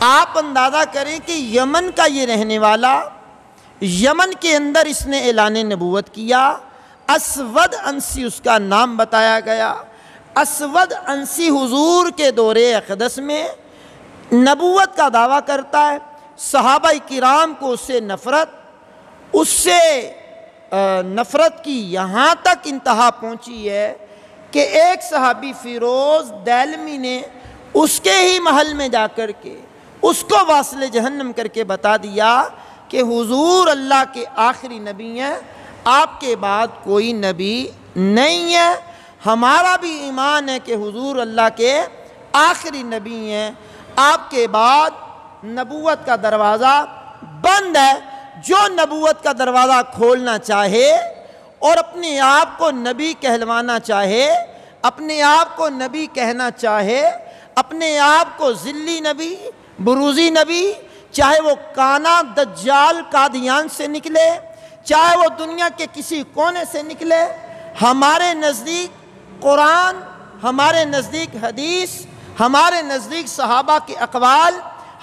آپ اندازہ کریں کہ یمن کا یہ رہنے والا، یمن کے اندر اس نے اعلان نبوت کیا، اسود عنسی اس کا نام بتایا گیا۔ اسود عنسی حضور کے دور اقدس میں نبوت کا دعویٰ کرتا ہے، صحابہ کرام کو اس سے نفرت کی یہاں تک انتہا پہنچی ہے کہ ایک صحابی فیروز دہلوی نے اس کے ہی محل میں جا کر کے اس کو واصل جہنم کر کے بتا دیا کہ حضور اللہ کے آخری نبی ہیں، آپ کے بعد کوئی نبی نہیں ہے۔ ہمارا بھی ایمان ہے کہ حضور اللہ کے آخری نبی ہیں، آپ کے بعد نبوت کا دروازہ بند ہے۔ جو نبوت کا دروازہ کھولنا چاہے اور اپنے آپ کو نبی کہلوانا چاہے، اپنے آپ کو نبی کہنا چاہے، اپنے آپ کو ذلی نبی، بروزی نبی، چاہے وہ کانا دجال قادیان سے نکلے، چاہے وہ دنیا کے کسی کونے سے نکلے، ہمارے نزدیک قرآن، ہمارے نزدیک حدیث، ہمارے نزدیک صحابہ کے اقوال،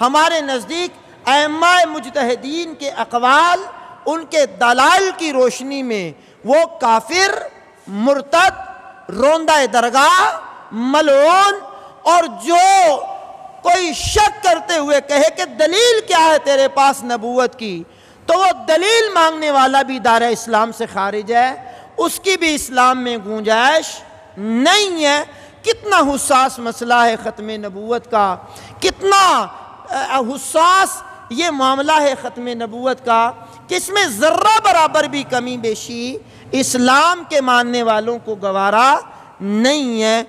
ہمارے نزدیک ائمہ مجتہدین کے اقوال، ان کے دلائل کی روشنی میں وہ کافر، مرتد، روندہ درگاہ، ملعون، اور جو کوئی شک کرتے ہوئے کہے کہ دلیل کیا ہے تیرے پاس نبوت کی، تو وہ دلیل مانگنے والا بھی دائرہ اسلام سے خارج ہے، اس کی بھی اسلام میں گنجائش نہیں ہے۔ کتنا حساس مسئلہ ہے ختم نبوت کا، کتنا حساس یہ معاملہ ہے ختم نبوت کا کہ اس میں ذرہ برابر بھی کمی بیشی اسلام کے ماننے والوں کو گوارا نہیں ہے۔